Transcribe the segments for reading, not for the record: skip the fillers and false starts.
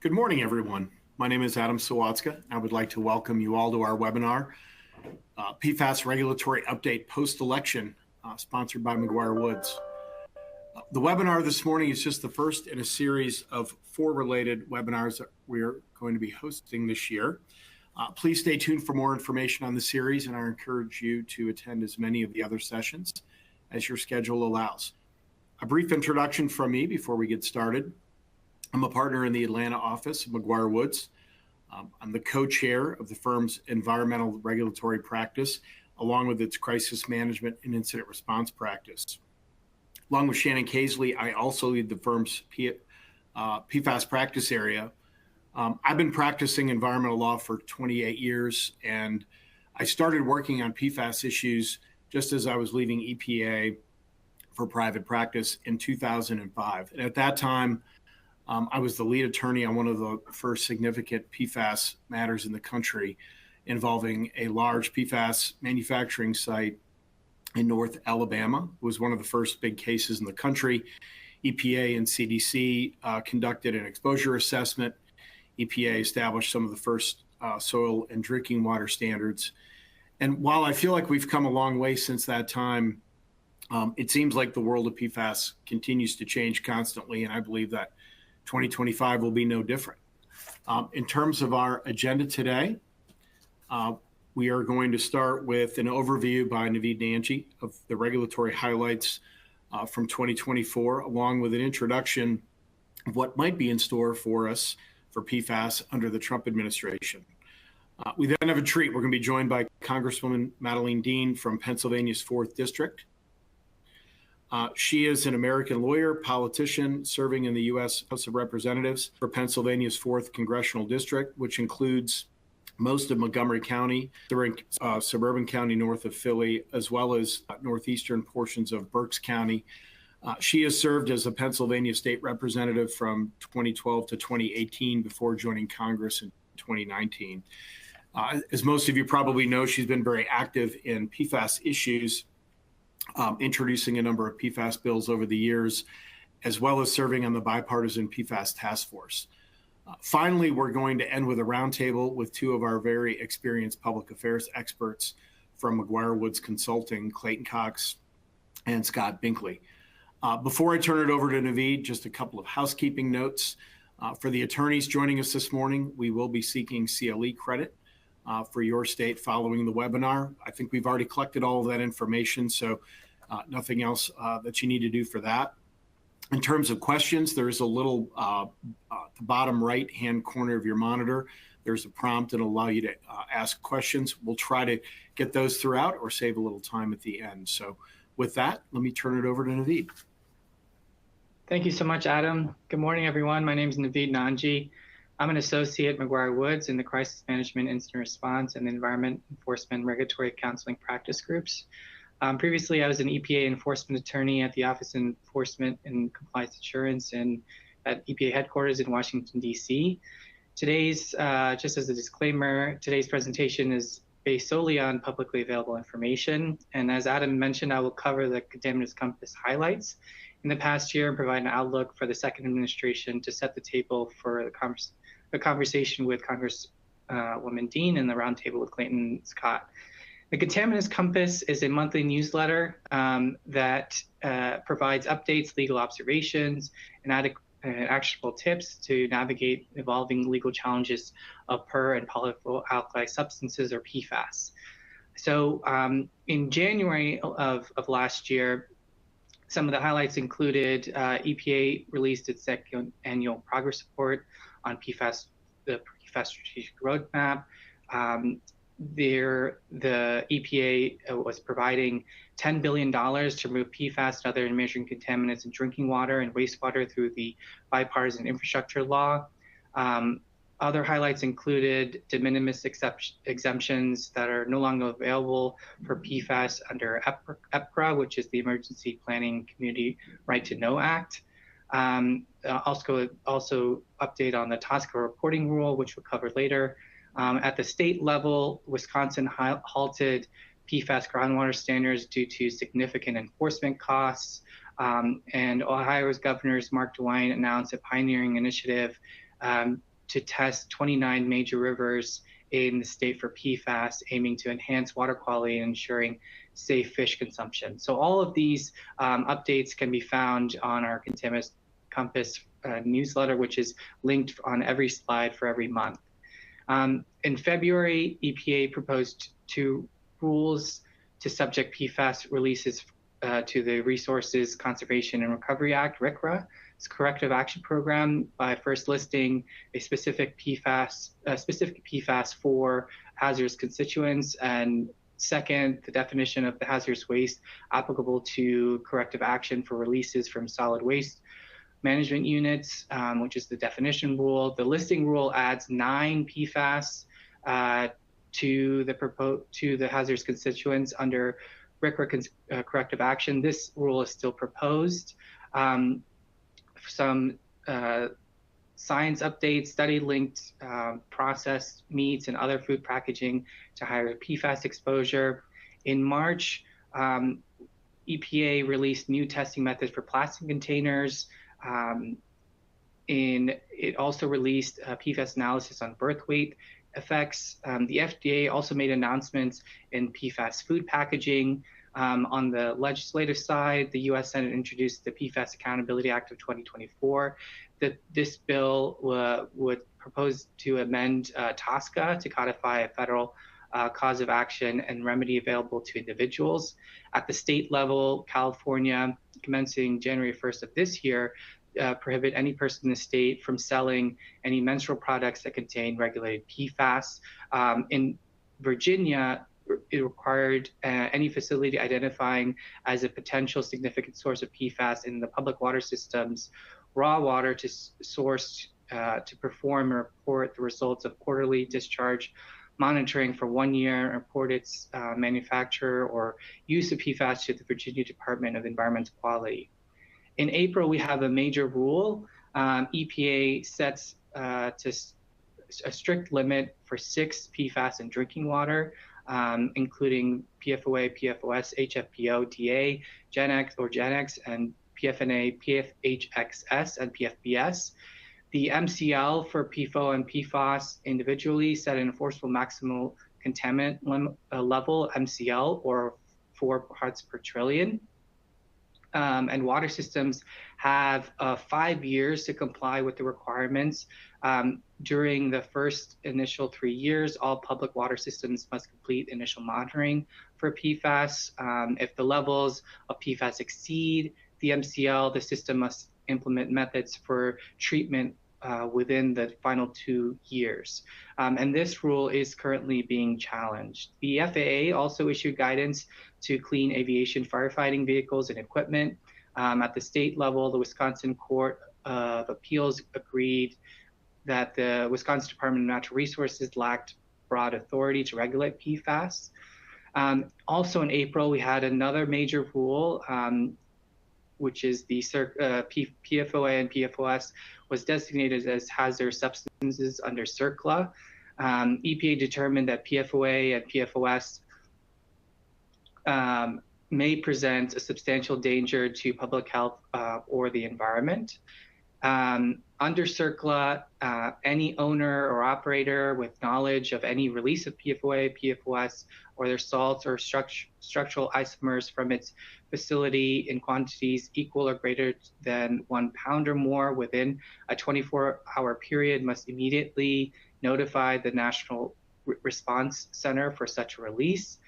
Good morning, everyone. My name is Adam Sowatzka. I would like to welcome you all to our webinar, PFAS Regulatory Update Post-Election, sponsored by McGuireWoods. The webinar this morning is just the first in a series of 4 related webinars that we're going to be hosting this year. Please stay tuned for more information on the series, and I encourage you to attend as many of the other sessions as your schedule allows. A brief introduction from me before we get started. I'm a partner in the Atlanta office of McGuireWoods. I'm the co-chair of the firm's environmental regulatory practice, along with its crisis management and incident response practice. Along with Shannon Casely, I also lead the firm's PFAS practice area. I've been practicing environmental law for 28 years, and I started working on PFAS issues just as I was leaving EPA for private practice in 2005. And at that time, I was the lead attorney on one of the first significant PFAS matters in the country, involving a large PFAS manufacturing site in North Alabama. It was one of the first big cases in the country. EPA and CDC conducted an exposure assessment. EPA established some of the first soil and drinking water standards. And while I feel like we've come a long way since that time, it seems like the world of PFAS continues to change constantly, and I believe that 2025 will be no different. In terms of our agenda today, we are going to start with an overview by Naveed Nanjee of the regulatory highlights from 2024, along with an introduction of what might be in store for us for PFAS under the Trump administration. We then have a treat. We're going to be joined by Congresswoman Madeleine Dean from Pennsylvania's 4th District. She is an American lawyer, politician, serving in the U.S. House of Representatives for Pennsylvania's 4th Congressional District, which includes most of Montgomery County, suburban county north of Philly, as well as northeastern portions of Berks County. She has served as a Pennsylvania state representative from 2012 to 2018 before joining Congress in 2019. As most of you probably know, she's been very active in PFAS issues, introducing a number of PFAS bills over the years, as well as serving on the bipartisan PFAS task force. Finally, we're going to end with a roundtable with 2 of our very experienced public affairs experts from McGuireWoods Consulting, Clayton Cox and Scott Binkley. Before I turn it over to Naveed, just a couple of housekeeping notes. For the attorneys joining us this morning, we will be seeking CLE credit for your state following the webinar. I think we've already collected all of that information, so nothing else that you need to do for that. In terms of questions, there's a little, the bottom right-hand corner of your monitor, there's a prompt that'll allow you to ask questions. We'll try to get those throughout or save a little time at the end. So with that, let me turn it over to Naveed. Thank you so much, Adam. Good morning, everyone. My name is Naveed Nanjee. I'm an associate at McGuireWoods in the Crisis Management, Incident Response, and Environment Enforcement Regulatory Counseling Practice Groups. Previously, I was an EPA enforcement attorney at the Office of Enforcement and Compliance Assurance at EPA headquarters in Washington, D.C. Today's, just as a disclaimer, today's presentation is based solely on publicly available information. And as Adam mentioned, I will cover the Contaminants Compass highlights in the past year and provide an outlook for the second administration to set the table for the conversation with Congresswoman Dean and the roundtable with Clayton and Scott. The Contaminants Compass is a monthly newsletter that provides updates, legal observations, and actionable tips to navigate evolving legal challenges of per and polyfluoroalkyl substances, or PFAS. So in January of last year, some of the highlights included EPA released its second annual progress report on PFAS, the PFAS strategic roadmap. The EPA was providing $10 billion to remove PFAS and other emerging contaminants in drinking water and wastewater through the bipartisan infrastructure law. Other highlights included de minimis exemptions that are no longer available for PFAS under EPRA, which is the Emergency Planning Community Right to Know Act. Also update on the TSCA reporting rule, which we'll cover later. At the state level, Wisconsin halted PFAS groundwater standards due to significant enforcement costs. And Ohio's Governor Mark DeWine announced a pioneering initiative to test 29 major rivers in the state for PFAS, aiming to enhance water quality and ensuring safe fish consumption. So all of these updates can be found on our Contaminants Compass newsletter, which is linked on every slide for every month. In February, EPA proposed 2 rules to subject PFAS releases to the Resources Conservation and Recovery Act, RCRA. It's a corrective action program by first listing a specific PFAS for hazardous constituents, and second, the definition of the hazardous waste applicable to corrective action for releases from solid waste management units, which is the definition rule. The listing rule adds 9 PFAS to the hazardous constituents under RCRA corrective action. This rule is still proposed. Some science updates, study-linked processed meats and other food packaging to higher PFAS exposure. In March, EPA released new testing methods for plastic containers. It also released PFAS analysis on birth weight effects. The FDA also made announcements in PFAS food packaging. On the legislative side, the U.S. Senate introduced the PFAS Accountability Act of 2024. This bill would propose to amend TSCA to codify a federal cause of action and remedy available to individuals. At the state level, California, commencing January 1st of this year, prohibit any person in the state from selling any menstrual products that contain regulated PFAS. In Virginia, it required any facility identifying as a potential significant source of PFAS in the public water systems raw water to source to perform and report the results of quarterly discharge monitoring for 1 year and report its manufacture or use of PFAS to the Virginia Department of Environmental Quality. In April, we have a major rule. EPA sets a strict limit for 6 PFAS in drinking water, including PFOA, PFOS, HFPO, DA, GenX, and PFNA, PFHXS, and PFBS. The MCL for PFOA and PFAS individually set an enforceable maximal contaminant level, MCL, or 4 parts per trillion. And water systems have 5 years to comply with the requirements. During the first initial 3 years, all public water systems must complete initial monitoring for PFAS. If the levels of PFAS exceed the MCL, the system must implement methods for treatment within the final 2 years. And this rule is currently being challenged. The FAA also issued guidance to clean aviation firefighting vehicles and equipment. At the state level, the Wisconsin Court of Appeals agreed that the Wisconsin Department of Natural Resources lacked broad authority to regulate PFAS. Also in April, we had another major rule, which is the PFOA and PFOS was designated as hazardous substances under CERCLA. EPA determined that PFOA and PFOS may present a substantial danger to public health or the environment. Under CERCLA, any owner or operator with knowledge of any release of PFOA, PFOS, or their salts or structural isomers from its facility in quantities equal or greater than 1 pound or more within a 24-hour period must immediately notify the National Response Center for such a release.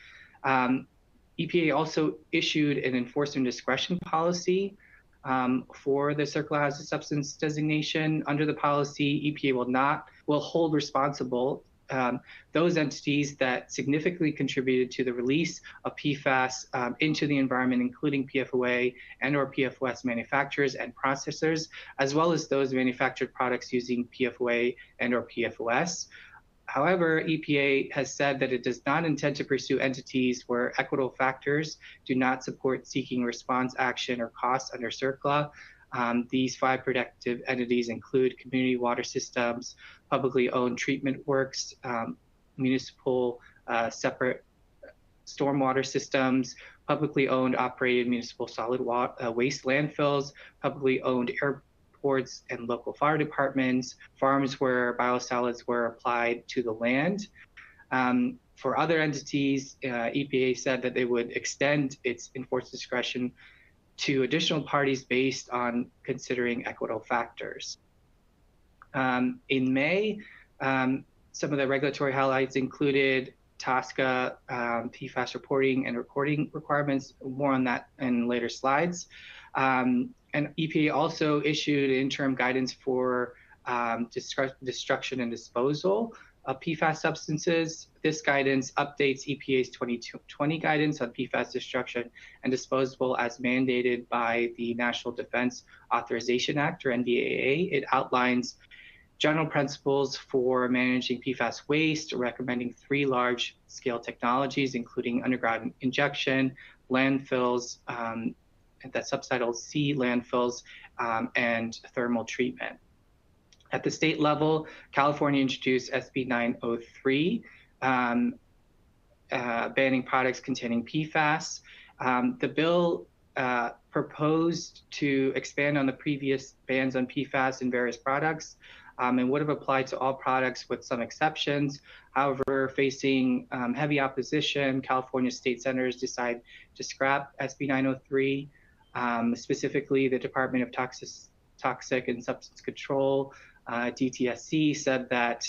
EPA also issued an enforcement discretion policy for the CERCLA hazardous substance designation. Under the policy, EPA will hold responsible those entities that significantly contributed to the release of PFAS into the environment, including PFOA and/or PFOS manufacturers and processors, as well as those manufactured products using PFOA and/or PFOS. However, EPA has said that it does not intend to pursue entities where equitable factors do not support seeking response action or costs under CERCLA. These 5 protective entities include community water systems, publicly owned treatment works, municipal separate stormwater systems, publicly owned operated municipal solid waste landfills, publicly owned ports and local fire departments, farms where biosolids were applied to the land. For other entities, EPA said that they would extend its enforced discretion to additional parties based on considering equitable factors. In May, some of the regulatory highlights included TSCA, PFAS reporting and recording requirements. More on that in later slides. And EPA also issued interim guidance for destruction and disposal of PFAS substances. This guidance updates EPA's 2020 guidance on PFAS destruction and disposal as mandated by the National Defense Authorization Act, or NDAA. It outlines general principles for managing PFAS waste, recommending 3 large-scale technologies, including underground injection, landfills, that's subtitled C, landfills, and thermal treatment. At the state level, California introduced SB 903, banning products containing PFAS. The bill proposed to expand on the previous bans on PFAS in various products, and would have applied to all products with some exceptions. However, facing heavy opposition, California state senators decided to scrap SB 903. Specifically, the Department of Toxic and Substance Control, DTSC, said that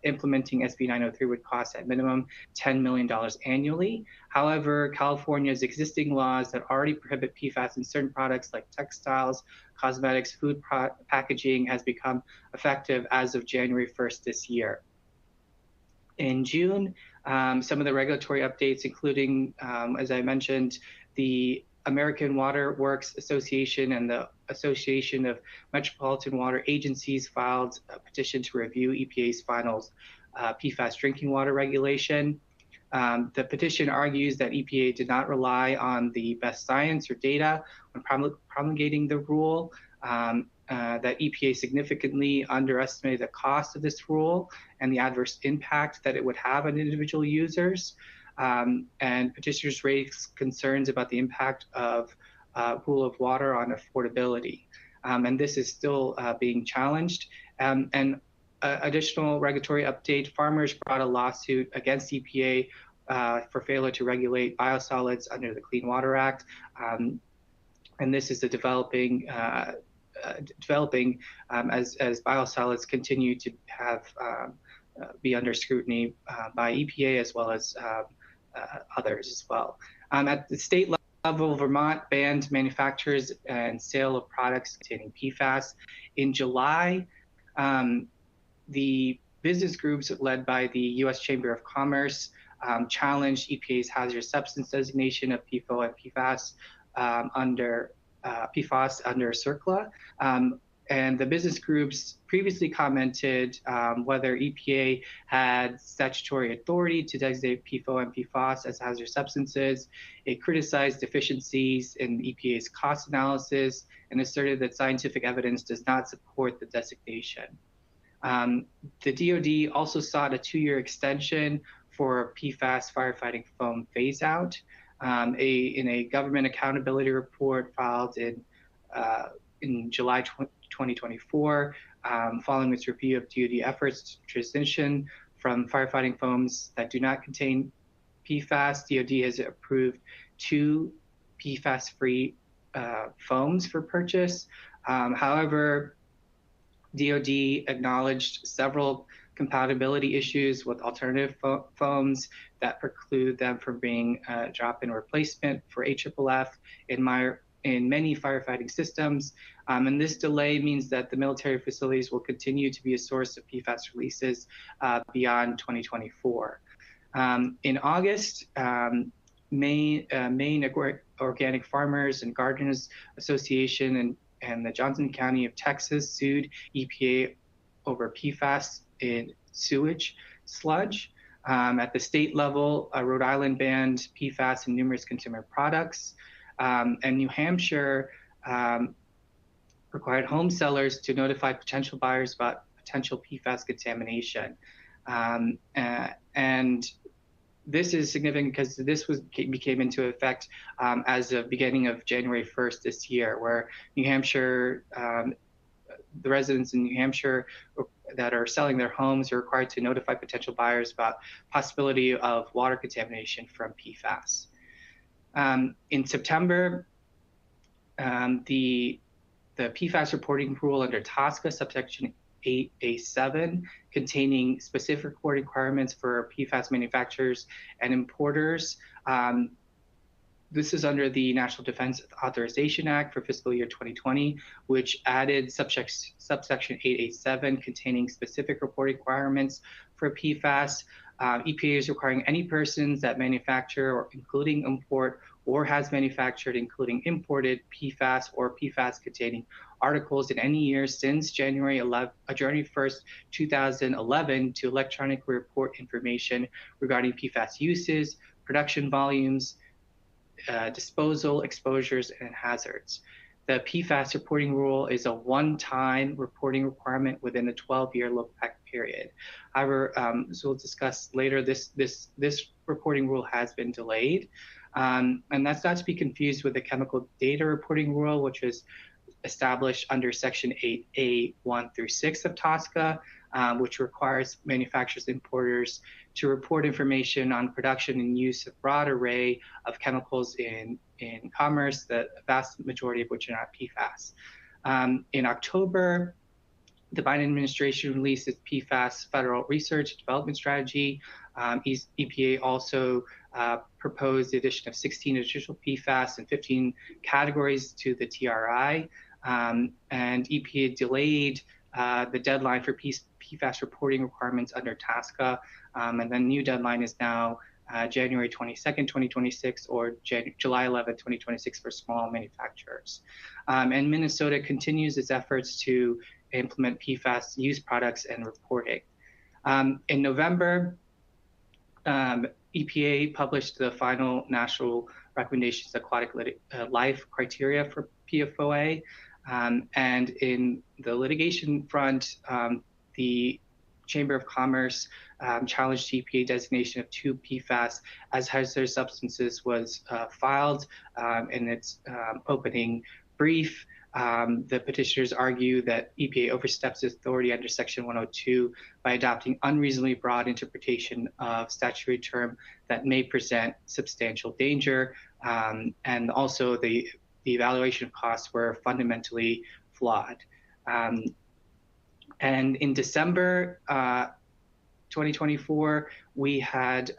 implementing SB 903 would cost at minimum $10 million annually. However, California's existing laws that already prohibit PFAS in certain products like textiles, cosmetics, food packaging has become effective as of January 1st this year. In June, some of the regulatory updates, including, as I mentioned, the American Water Works Association and the Association of Metropolitan Water Agencies filed a petition to review EPA's final PFAS drinking water regulation. The petition argues that EPA did not rely on the best science or data when promulgating the rule, that EPA significantly underestimated the cost of this rule and the adverse impact that it would have on individual users. And petitioners raised concerns about the impact of rule of water on affordability. And this is still being challenged. And additional regulatory update, farmers brought a lawsuit against EPA for failure to regulate biosolids under the Clean Water Act. And this is developing as biosolids continue to have be under scrutiny by EPA as well as others as well. At the state level, Vermont banned manufacturers and sale of products containing PFAS. In July, the business groups led by the U.S. Chamber of Commerce challenged EPA's hazardous substance designation of PFOA and PFAS under CERCLA. And the business groups previously commented whether EPA had statutory authority to designate PFOA and PFAS as hazardous substances. It criticized deficiencies in EPA's cost analysis and asserted that scientific evidence does not support the designation. The DoD also sought a 2-year extension for PFAS firefighting foam phase-out. In a government accountability report filed in July 2024, following its review of DoD efforts to transition from firefighting foams that do not contain PFAS, DoD has approved 2 PFAS-free foams for purchase. However, DoD acknowledged several compatibility issues with alternative foams that preclude them from being a drop-in replacement for AFFF in many firefighting systems. And this delay means that the military facilities will continue to be a source of PFAS releases beyond 2024. In August, Maine Organic Farmers and Gardeners Association and the Johnson County of Texas sued EPA over PFAS in sewage sludge. At the state level, Rhode Island banned PFAS in numerous consumer products, and New Hampshire required home sellers to notify potential buyers about potential PFAS contamination. And this is significant because this became into effect as of beginning of January 1st this year, where New Hampshire the residents in New Hampshire that are selling their homes are required to notify potential buyers about possibility of water contamination from PFAS. In September, the PFAS reporting rule under TSCA, subsection 8A7, containing specific reporting requirements for PFAS manufacturers and importers. This is under the National Defense Authorization Act for fiscal year 2020, which added subsection 8A7 containing specific reporting requirements for PFAS. EPA is requiring any persons that manufacture, or including import, or has manufactured, including imported, PFAS or PFAS-containing articles in any year since January 1st, 2011, to electronically report information regarding PFAS uses, production volumes, disposal, exposures, and hazards. The PFAS reporting rule is a one-time reporting requirement within a 12-year look-back period. However, as we'll discuss later, this reporting rule has been delayed, and that's not to be confused with the chemical data reporting rule, which was established under Section 8A 1 through 6 of TSCA, which requires manufacturers and importers to report information on production and use of a broad array of chemicals in commerce, the vast majority of which are not PFAS. In October, the Biden administration released its PFAS federal research and development strategy. EPA also proposed the addition of 16 additional PFAS and 15 categories to the TRI. And EPA delayed the deadline for PFAS reporting requirements under TSCA. And the new deadline is now January 22nd, 2026, or July 11th, 2026 for small manufacturers. And Minnesota continues its efforts to implement PFAS use products and reporting. In November, EPA published the final national recommendations aquatic life criteria for PFOA. And in the litigation front, the Chamber of Commerce challenged EPA designation of 2 PFAS as hazardous substances was filed in its opening brief. The petitioners argue that EPA oversteps its authority under Section 102 by adopting unreasonably broad interpretation of statutory term that may present substantial danger. And also the evaluation of costs were fundamentally flawed. And in December 2024, we had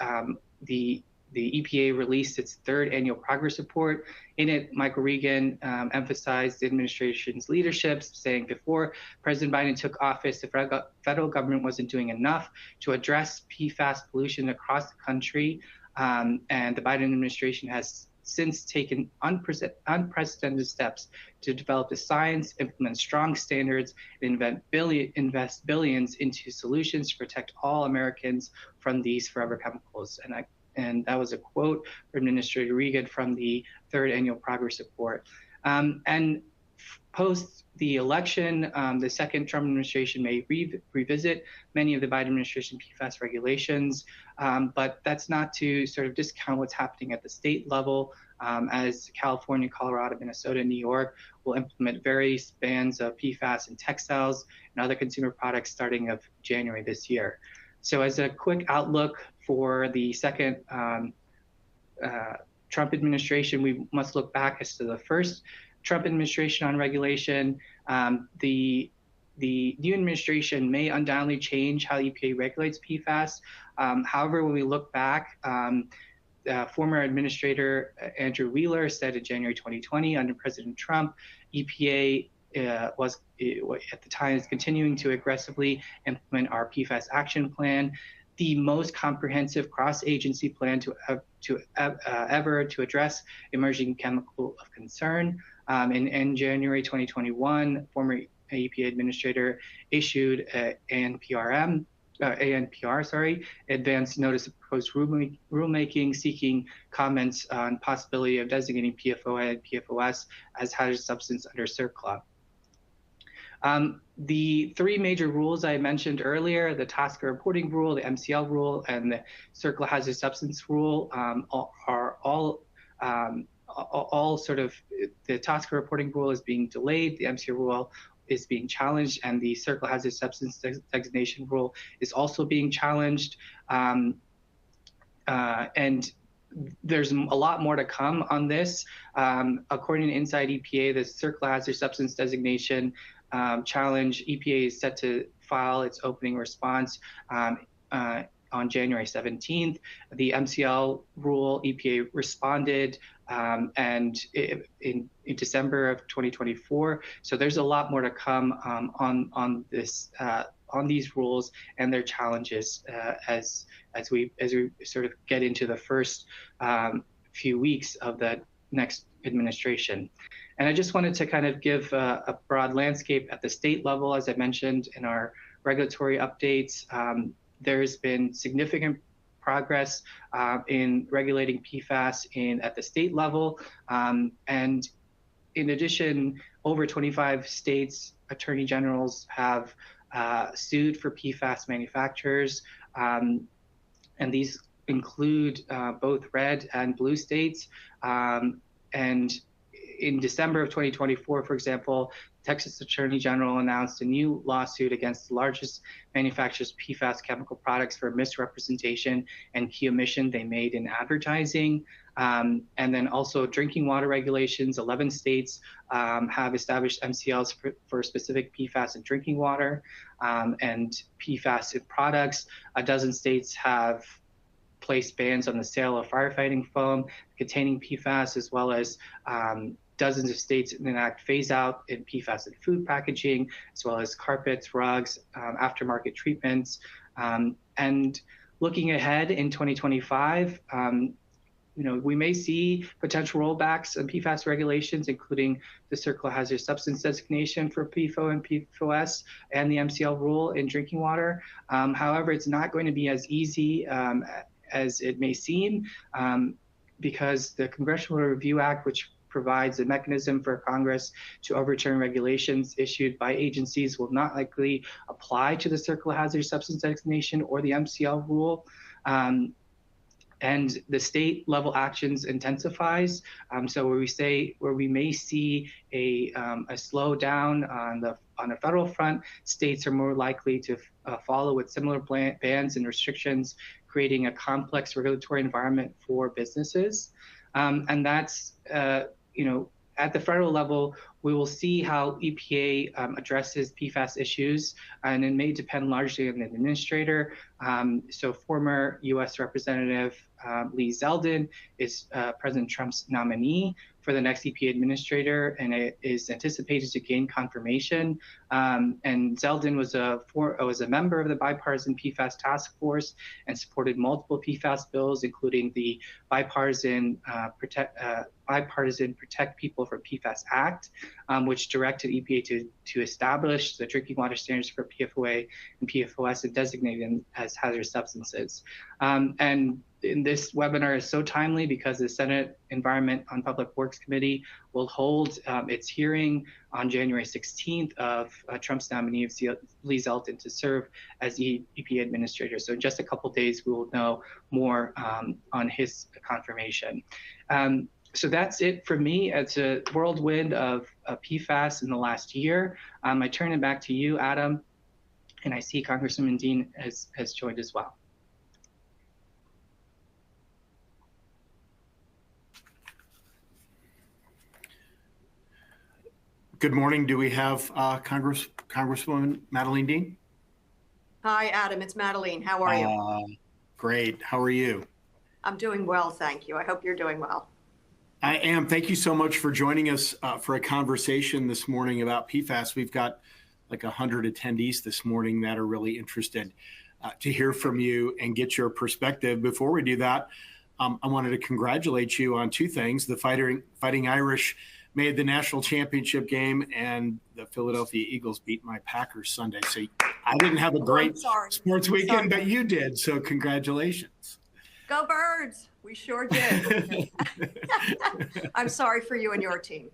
the EPA released its 3rd annual progress report. In it, Michael Regan emphasized the administration's leadership, saying before President Biden took office, the federal government wasn't doing enough to address PFAS pollution across the country. And the Biden administration has since taken unprecedented steps to develop the science, implement strong standards, and invest billions into solutions to protect all Americans from these forever chemicals. And that was a quote from Administrator Regan from the 3rd annual progress report. And post the election, the second Trump administration may revisit many of the Biden administration PFAS regulations, but that's not to sort of discount what's happening at the state level, as California, Colorado, Minnesota, and New York will implement various bans of PFAS in textiles and other consumer products starting of January this year. So as a quick outlook for the second Trump administration, we must look back as to the first Trump administration on regulation. The new administration may undoubtedly change how EPA regulates PFAS. However, when we look back, former Administrator Andrew Wheeler said in January 2020 under President Trump, EPA was at the time is continuing to aggressively implement our PFAS action plan, the most comprehensive cross-agency plan ever to address emerging chemical of concern. In January 2021, former EPA Administrator issued ANPR, advanced notice of proposed rulemaking seeking comments on possibility of designating PFOA and PFOS as hazardous substance under CERCLA. The 3 major rules I mentioned earlier, the TSCA reporting rule, the MCL rule, and the CERCLA hazardous substance rule are all sort of, the TSCA reporting rule is being delayed. The MCL rule is being challenged, and the Circle Hazard Substance Designation rule is also being challenged. And there's a lot more to come on this. According to Inside EPA, the Circle Hazard Substance Designation challenge, EPA is set to file its opening response on January 17th. The MCL rule, EPA responded and in December of 2024. So there's a lot more to come on this on these rules and their challenges as we sort of get into the first few weeks of the next administration. And I just wanted to kind of give a broad landscape at the state level. As I mentioned in our regulatory updates, there's been significant progress in regulating PFAS at the state level. And in addition, over 25 states attorney generals have sued for PFAS manufacturers. And these include both red and blue states. And in December of 2024, for example, Texas Attorney General announced a new lawsuit against the largest manufacturers of PFAS chemical products for misrepresentation and key omission they made in advertising. And then also drinking water regulations. 11 states have established MCLs for specific PFAS in drinking water and PFAS in products. A dozen states have placed bans on the sale of firefighting foam containing PFAS, as well as dozens of states enact phase out in PFAS in food packaging, as well as carpets, rugs, aftermarket treatments. And looking ahead in 2025, we may see potential rollbacks in PFAS regulations, including the Circle Hazard Substance Designation for PFOA and PFOS and the MCL rule in drinking water. However, it's not going to be as easy as it may seem, because the Congressional Review Act, which provides a mechanism for Congress to overturn regulations issued by agencies, will not likely apply to the Circle Hazard Substance Designation or the MCL rule. And the state level actions intensifies. So where we may see a slowdown on the federal front, states are more likely to follow with similar bans and restrictions, creating a complex regulatory environment for businesses. And that's, at the federal level, we will see how EPA addresses PFAS issues, and it may depend largely on the administrator. So former U.S. Representative Lee Zeldin is President Trump's nominee for the next EPA administrator, and it is anticipated to gain confirmation. And Zeldin was a member of the bipartisan PFAS task force and supported multiple PFAS bills, including the bipartisan Protect People from PFAS Act, which directed EPA to establish the drinking water standards for PFOA and PFOS and designate them as hazardous substances. And this webinar is so timely because the Senate Environment and Public Works Committee will hold its hearing on January 16th of Trump's nominee, Lee Zeldin, to serve as the EPA administrator. So in just a couple of days, we will know more on his confirmation. So that's it for me. It's a whirlwind of PFAS in the last year. I turn it back to you, Adam, and I see Congresswoman Dean has joined as well. Good morning. Do we have Congresswoman Madeline Dean? Hi, Adam. It's Madeline. How are you? Great. How are you? I'm doing well, thank you. I hope you're doing well. I am. Thank you so much for joining us for a conversation this morning about PFAS. We've got like 100 attendees this morning that are really interested to hear from you and get your perspective. Before we do that, I wanted to congratulate you on two things. The Fighting Irish made the national championship game, and the Philadelphia Eagles beat my Packers Sunday. So I didn't have a great sports weekend, but you did. So congratulations. Go Birds. We sure did. I'm sorry for you and your team.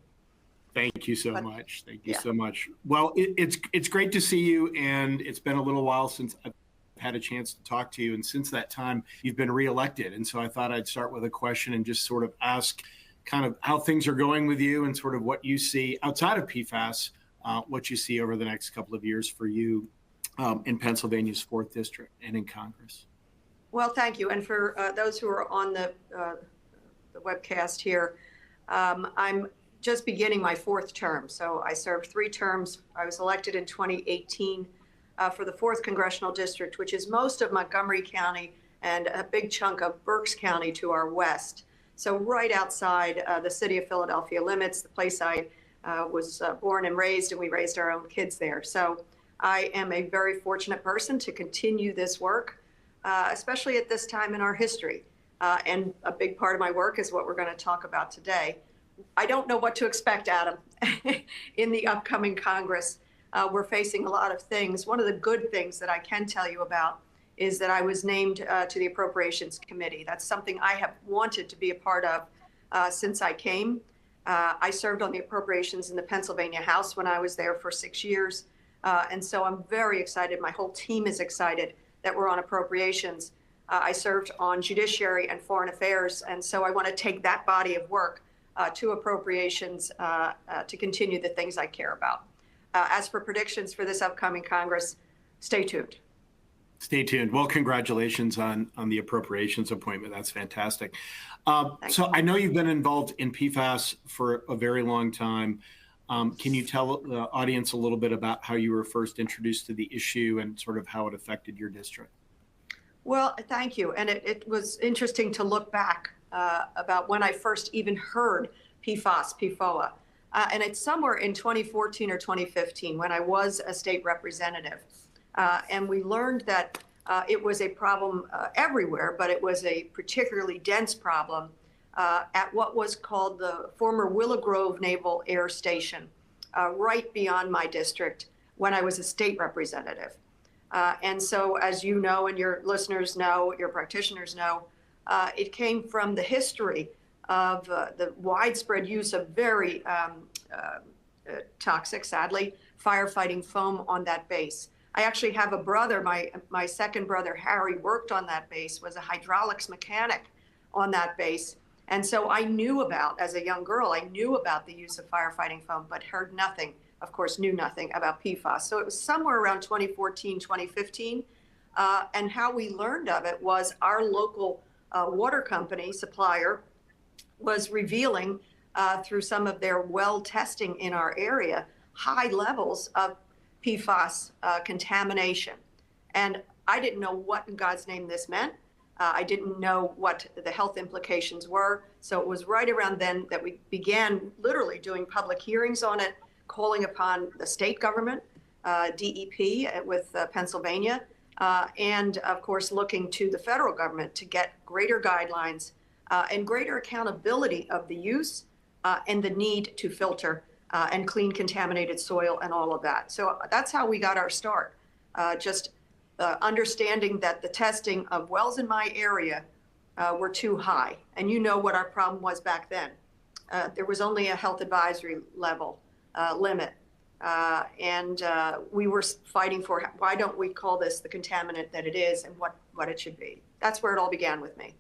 Thank you so much. Thank you so much. Well, it's great to see you, and it's been a little while since I've had a chance to talk to you. And since that time, you've been reelected. And so I thought I'd start with a question and just sort of ask kind of how things are going with you and sort of what you see outside of PFAS what you see over the next couple of years for you in Pennsylvania's 4th District and in Congress. Well, thank you. And for those who are on the webcast here, I'm just beginning my 4th term. So I served 3 terms. I was elected in 2018 for the 4th Congressional District, which is most of Montgomery County and a big chunk of Berks County to our west. So right outside the city of Philadelphia limits, the place I was born and raised, and we raised our own kids there. So I am a very fortunate person to continue this work, especially at this time in our history. And a big part of my work is what we're going to talk about today. I don't know what to expect, Adam, in the upcoming Congress. We're facing a lot of things. One of the good things that I can tell you about is that I was named to the Appropriations Committee. That's something I have wanted to be a part of since I came. I served on the Appropriations in the Pennsylvania House when I was there for 6 years. And so I'm very excited. My whole team is excited that we're on Appropriations. I served on Judiciary and Foreign Affairs. And so I want to take that body of work to Appropriations to continue the things I care about. As for predictions for this upcoming Congress, stay tuned. Stay tuned. Well, congratulations on the appropriations appointment. That's fantastic. So I know you've been involved in PFAS for a very long time. Can you tell the audience a little bit about how you were first introduced to the issue and sort of how it affected your district? Well, thank you. And it was interesting to look back about when I first even heard PFAS, PFOA. And it's somewhere in 2014 or 2015 when I was a state representative. And we learned that it was a problem everywhere, but it was a particularly dense problem at what was called the former Willow Grove Naval Air Station, right beyond my district when I was a state representative. And so, as you know, and your listeners know, your practitioners know, it came from the history of the widespread use of very toxic, sadly, firefighting foam on that base. I actually have a brother, my second brother, Harry, worked on that base, was a hydraulics mechanic on that base. And so I knew about, as a young girl, I knew about the use of firefighting foam, but heard nothing, of course, knew nothing about PFAS. So it was somewhere around 2014, 2015. And how we learned of it was our local water company supplier was revealing through some of their well testing in our area, high levels of PFAS contamination. And I didn't know what in God's name this meant. I didn't know what the health implications were. So it was right around then that we began literally doing public hearings on it, calling upon the state government, DEP with Pennsylvania, and of course looking to the federal government to get greater guidelines and greater accountability of the use and the need to filter and clean contaminated soil and all of that. So that's how we got our start, just understanding that the testing of wells in my area were too high. And you know what our problem was back then. There was only a health advisory level limit. And we were fighting for, why don't we call this the contaminant that it is and what it should be? That's where it all began with me.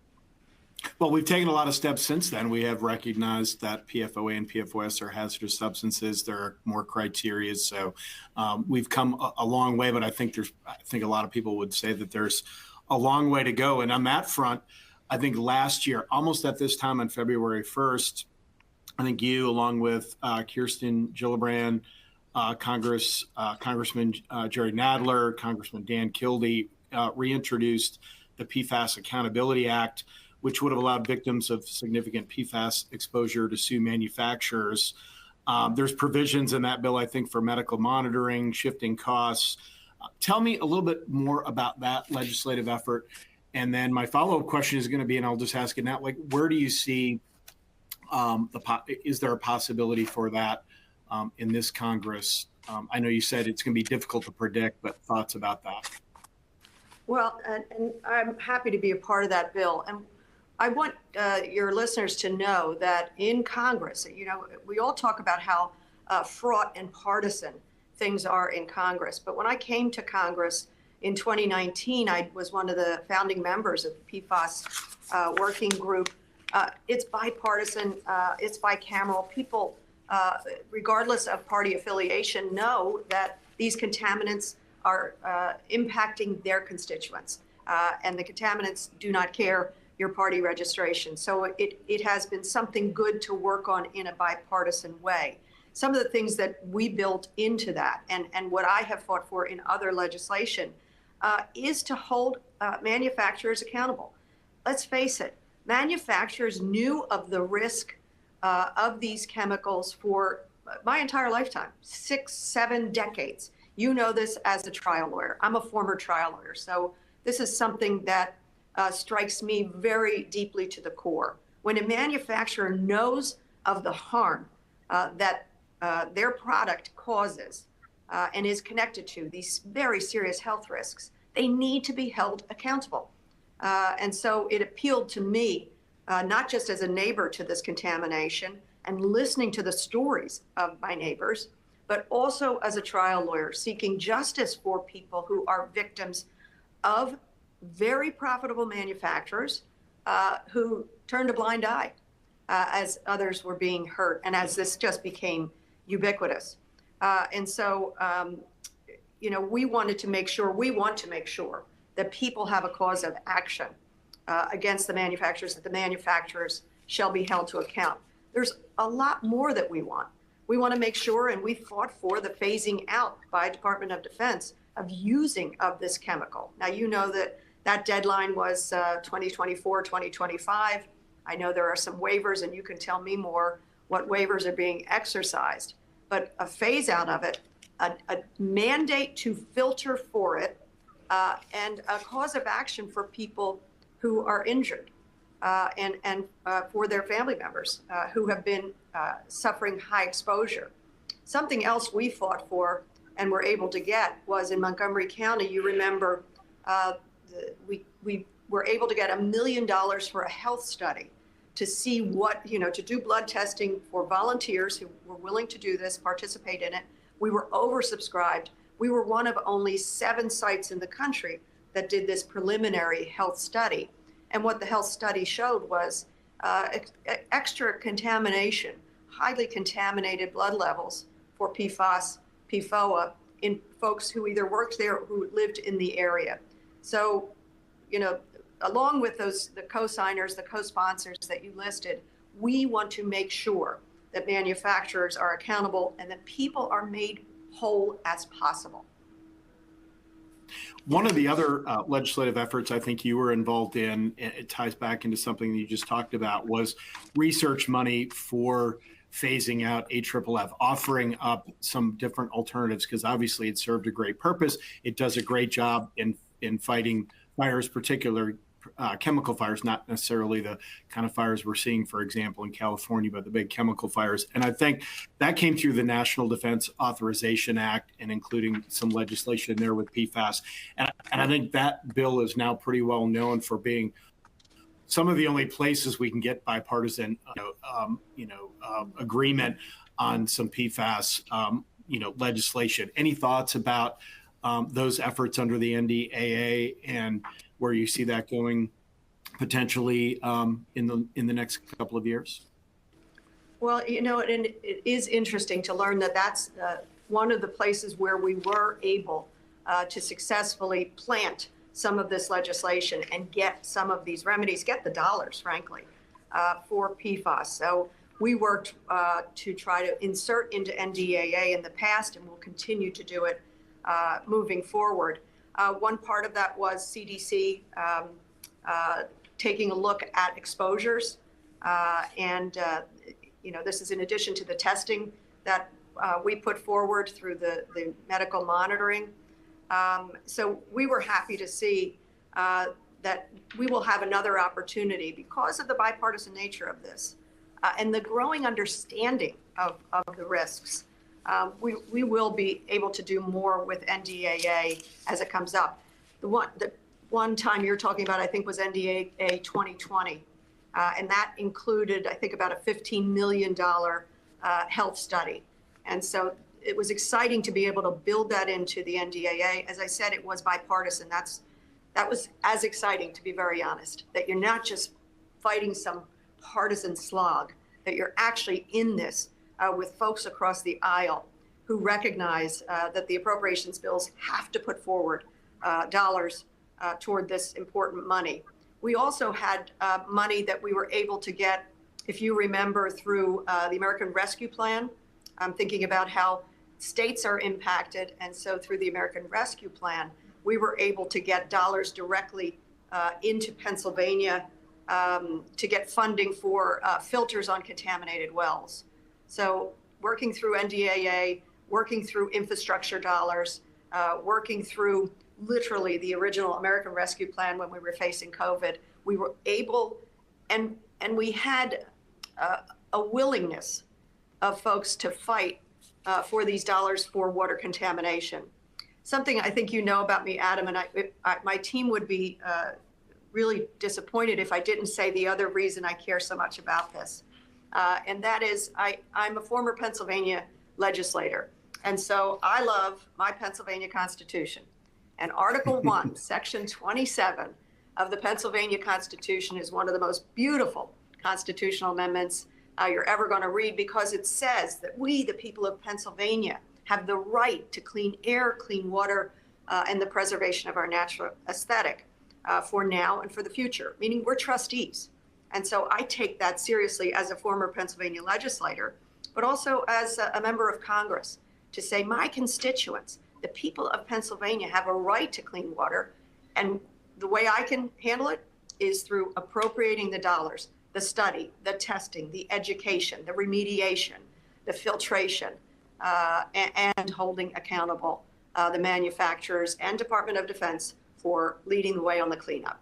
Well, we've taken a lot of steps since then. We have recognized that PFOA and PFOS are hazardous substances. There are more criteria. So we've come a long way, but I think a lot of people would say that there's a long way to go. And on that front, I think last year, almost at this time on February 1st, I think you, along with Kirsten Gillibrand, Congressman Jerry Nadler, Congressman Dan Kildee, reintroduced the PFAS Accountability Act, which would have allowed victims of significant PFAS exposure to sue manufacturers. There's provisions in that bill, I think, for medical monitoring, shifting costs. Tell me a little bit more about that legislative effort. And then my follow-up question is going to be, and I'll just ask it now, like, where do you see, is there a possibility for that in this Congress? I know you said it's going to be difficult to predict, but thoughts about that? Well, and I'm happy to be a part of that bill. And I want your listeners to know that in Congress, you know, we all talk about how fraught and partisan things are in Congress. But when I came to Congress in 2019, I was one of the founding members of the PFAS working group. It's bipartisan, it's bicameral. People regardless of party affiliation, know that these contaminants are impacting their constituents. And the contaminants do not care your party registration. So it has been something good to work on in a bipartisan way. Some of the things that we built into that, and what I have fought for in other legislation, is to hold manufacturers accountable. Let's face it, manufacturers knew of the risk of these chemicals for my entire lifetime, 6, 7 decades. You know this as a trial lawyer. I'm a former trial lawyer, so this is something that strikes me very deeply to the core. When a manufacturer knows of the harm that their product causes and is connected to these very serious health risks, they need to be held accountable. And so it appealed to me, not just as a neighbor to this contamination and listening to the stories of my neighbors, but also as a trial lawyer seeking justice for people who are victims of very profitable manufacturers who turned a blind eye as others were being hurt and as this just became ubiquitous. And so, we want to make sure that people have a cause of action against the manufacturers, that the manufacturers shall be held to account. There's a lot more that we want. We want to make sure, and we fought for the phasing out by Department of Defense of using of this chemical. Now, you know that deadline was 2024, 2025. I know there are some waivers, and you can tell me more what waivers are being exercised. But a phase out of it, a mandate to filter for it, and a cause of action for people who are injured, and for their family members who have been suffering high exposure. Something else we fought for and were able to get was in Montgomery County. You remember we were able to get $1 million for a health study to see what, to do blood testing for volunteers who were willing to do this, participate in it. We were oversubscribed. We were one of only 7 sites in the country that did this preliminary health study. And what the health study showed was extra contamination, highly contaminated blood levels for PFAS, PFOA in folks who either worked there or who lived in the area. So, along with the co-signers, the co-sponsors that you listed, we want to make sure that manufacturers are accountable and that people are made whole as possible. One of the other legislative efforts I think you were involved in, and it ties back into something that you just talked about, was research money for phasing out AFFF, offering up some different alternatives, because obviously it served a great purpose. It does a great job in fighting fires, particular chemical fires, not necessarily the kind of fires we're seeing, for example, in California, but the big chemical fires. And I think that came through the National Defense Authorization Act and including some legislation there with PFAS. And I think that bill is now pretty well known for being some of the only places we can get bipartisan, agreement on some PFAS, legislation. Any thoughts about those efforts under the NDAA and where you see that going potentially in the next couple of years? Well, and it is interesting to learn that that's one of the places where we were able to successfully plant some of this legislation and get some of these remedies, get the dollars, frankly, for PFAS. So we worked to try to insert into NDAA in the past, and we'll continue to do it moving forward. One part of that was CDC taking a look at exposures. This is in addition to the testing that we put forward through the medical monitoring. So we were happy to see that we will have another opportunity because of the bipartisan nature of this and the growing understanding of the risks. We will be able to do more with NDAA as it comes up. The one time you're talking about, I think, was NDAA 2020. And that included, I think, about a $15 million health study. And so it was exciting to be able to build that into the NDAA. As I said, it was bipartisan. That was as exciting, to be very honest, that you're not just fighting some partisan slog, that you're actually in this with folks across the aisle who recognize that the appropriations bills have to put forward dollars toward this important money. We also had money that we were able to get, if you remember, through the American Rescue Plan. I'm thinking about how states are impacted, and so through the American Rescue Plan, we were able to get dollars directly into Pennsylvania to get funding for filters on contaminated wells. So working through NDAA, working through infrastructure dollars, working through literally the original American Rescue Plan when we were facing COVID, we were able, and we had a willingness of folks to fight for these dollars for water contamination. Something I think you know about me, Adam, and my team would be really disappointed if I didn't say the other reason I care so much about this. And that is I'm a former Pennsylvania legislator. And so I love my Pennsylvania Constitution. And Article 1, Section 27 of the Pennsylvania Constitution is one of the most beautiful constitutional amendments you're ever going to read, because it says that we, the people of Pennsylvania, have the right to clean air, clean water, and the preservation of our natural aesthetic for now and for the future, meaning we're trustees. And so I take that seriously as a former Pennsylvania legislator, but also as a member of Congress, to say my constituents, the people of Pennsylvania, have a right to clean water. And the way I can handle it is through appropriating the dollars, the study, the testing, the education, the remediation, the filtration, and holding accountable the manufacturers and Department of Defense for leading the way on the cleanup.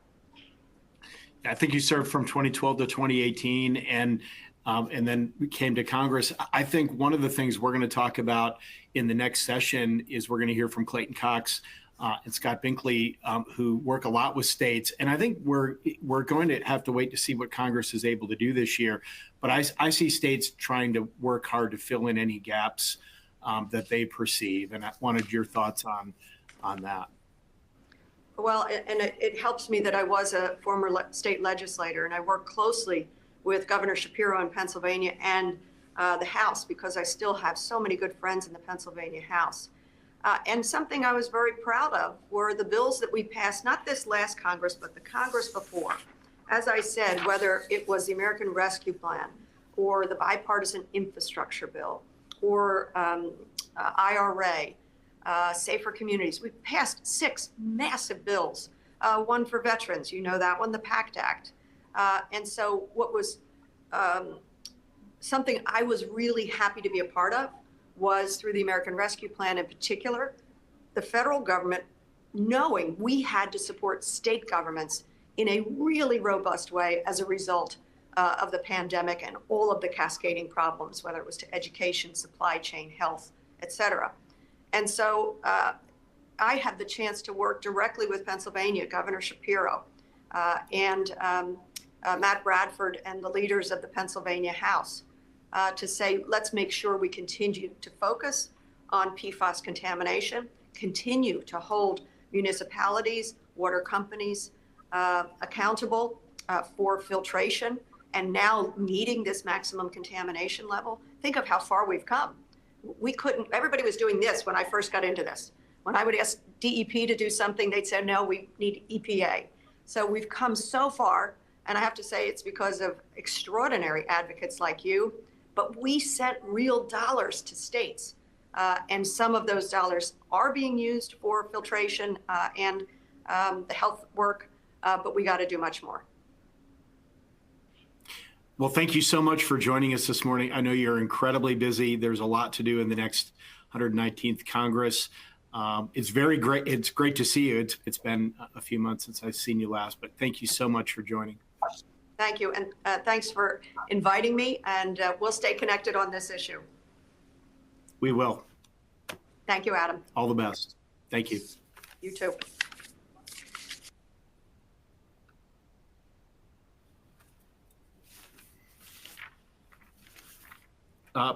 I think you served from 2012 to 2018 and then came to Congress. I think one of the things we're going to talk about in the next session is we're going to hear from Clayton Cox and Scott Binkley, who work a lot with states. And I think we're going to have to wait to see what Congress is able to do this year. But I see states trying to work hard to fill in any gaps that they perceive. And I wanted your thoughts on that. Well, and it helps me that I was a former state legislator, and I worked closely with Governor Shapiro in Pennsylvania and the House, because I still have so many good friends in the Pennsylvania House. And something I was very proud of were the bills that we passed, not this last Congress, but the Congress before. As I said, whether it was the American Rescue Plan or the bipartisan infrastructure bill or IRA, Safer Communities. We passed 6 massive bills, one for veterans, you know that one, the PACT Act. And so what was something I was really happy to be a part of was through the American Rescue Plan in particular, the federal government knowing we had to support state governments in a really robust way as a result of the pandemic and all of the cascading problems, whether it was to education, supply chain, health, et cetera. And so I had the chance to work directly with Pennsylvania, Governor Shapiro, and Matt Bradford and the leaders of the Pennsylvania House to say, let's make sure we continue to focus on PFAS contamination, continue to hold municipalities, water companies accountable for filtration, and now meeting this maximum contamination level. Think of how far we've come. We couldn't, everybody was doing this when I first got into this. When I would ask DEP to do something, they'd say, no, we need EPA. So we've come so far, and I have to say it's because of extraordinary advocates like you, but we sent real dollars to states. And some of those dollars are being used for filtration and the health work, but we got to do much more. Well, thank you so much for joining us this morning. I know you're incredibly busy. There's a lot to do in the next 119th Congress. It's very great. It's great to see you. It's been a few months since I've seen you last, but thank you so much for joining. Thank you. And thanks for inviting me. And we'll stay connected on this issue. We will. Thank you, Adam. All the best. Thank you. You too.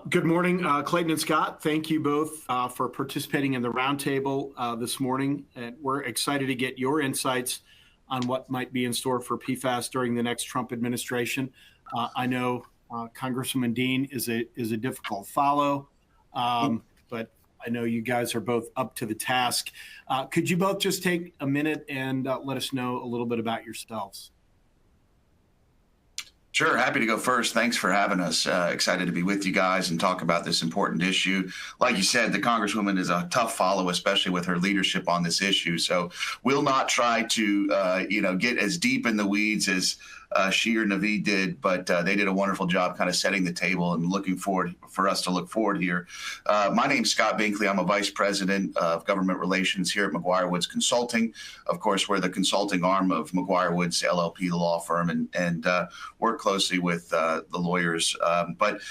Good morning, Clayton and Scott. Thank you both for participating in the roundtable this morning. And we're excited to get your insights on what might be in store for PFAS during the next Trump administration. I know Congresswoman Dean is a difficult follow, but I know you guys are both up to the task. Could you both just take a minute and let us know a little bit about yourselves? Sure, happy to go first. Thanks for having us. Excited to be with you guys and talk about this important issue. Like you said, the Congresswoman is a tough follow, especially with her leadership on this issue. So we'll not try to, get as deep in the weeds as she or Naveed did, but they did a wonderful job kind of setting the table and looking forward for us to look forward here. My name's Scott Binkley. I'm a vice president of government relations here at McGuireWoods Consulting. Of course, we're the consulting arm of McGuireWoods LLP, the law firm, and work closely with the lawyers, but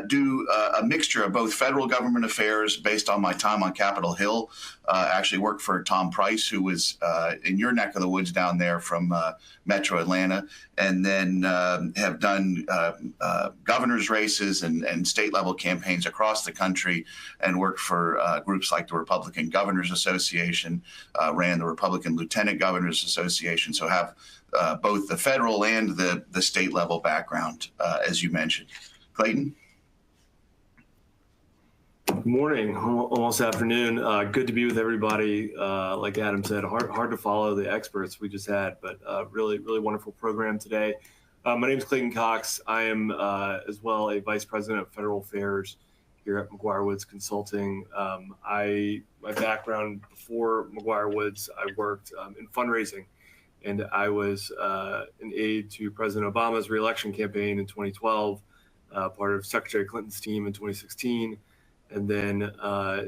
do a mixture of both federal government affairs based on my time on Capitol Hill. Actually worked for Tom Price, who was in your neck of the woods down there from Metro Atlanta, and then have done governor's races and state level campaigns across the country, and worked for groups like the Republican Governors Association, ran the Republican Lieutenant Governors Association, so have both the federal and the state level background, as you mentioned. Clayton? Good morning, almost afternoon. Good to be with everybody. Like Adam said, hard to follow the experts we just had, but really wonderful program today. My name is Clayton Cox. I am as well a vice president of federal affairs here at McGuireWoods Consulting. My background before McGuireWoods, I worked in fundraising, and I was an aide to President Obama's reelection campaign in 2012, part of Secretary Clinton's team in 2016. And then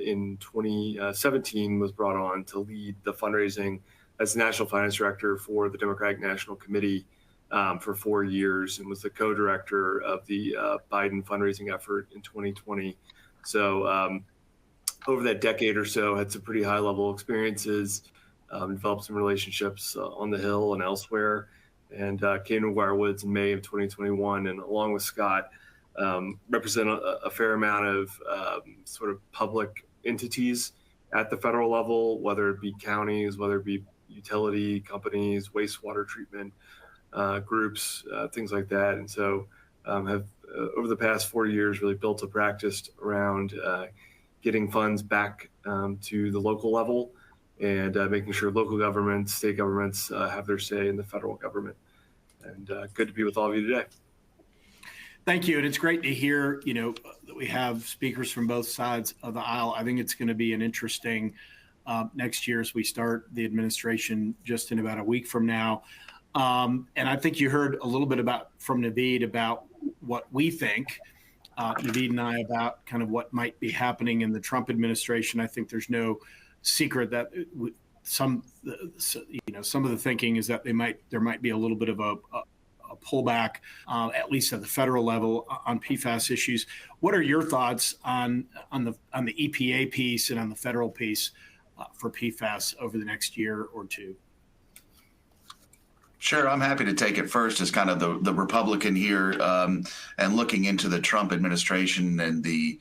in 2017 was brought on to lead the fundraising as the National Finance Director for the Democratic National Committee for 4 years, and was the co-director of the Biden fundraising effort in 2020. So over that decade or so, had some pretty high-level experiences, developed some relationships on the Hill and elsewhere, and came to McGuireWoods in May of 2021, and along with Scott, represent a fair amount of sort of public entities at the federal level, whether it be counties, whether it be utility companies, wastewater treatment groups, things like that. And so have over the past 4 years really built a practice around getting funds back to the local level and making sure local governments, state governments have their say in the federal government. And good to be with all of you today. Thank you. And it's great to hear, that we have speakers from both sides of the aisle. I think it's going to be an interesting next year as we start the administration just in about a week from now. And I think you heard a little bit from Naveed about what we think, Naveed and I, about kind of what might be happening in the Trump administration. I think there's no secret that some of the thinking is that there might be a little bit of a pullback, at least at the federal level, on PFAS issues. What are your thoughts on the EPA piece and on the federal piece for PFAS over the next year or two? Sure, I'm happy to take it first as kind of the Republican here, and looking into the Trump administration and the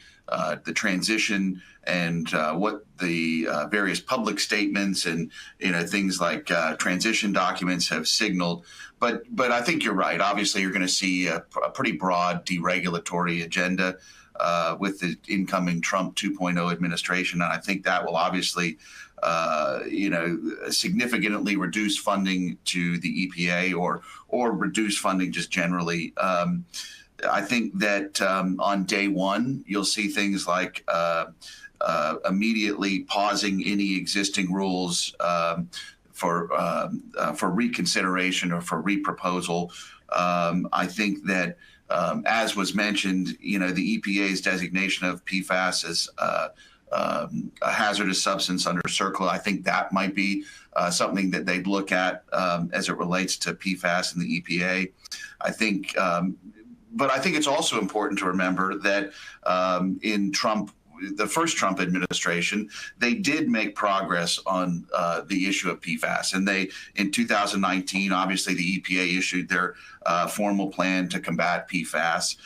transition and what the various public statements and things like transition documents have signaled. But I think you're right. Obviously, you're going to see a pretty broad deregulatory agenda with the incoming Trump 2.0 administration, and I think that will obviously significantly reduce funding to the EPA or reduce funding just generally. I think that on day one, you'll see things like immediately pausing any existing rules for reconsideration or for reproposal. I think that, as was mentioned, the EPA's designation of PFAS as a hazardous substance under CERCLA, I think that might be something that they'd look at as it relates to PFAS and the EPA. But I think it's also important to remember that in the first Trump administration, they did make progress on the issue of PFAS. And in 2019, obviously the EPA issued their formal plan to combat PFAS.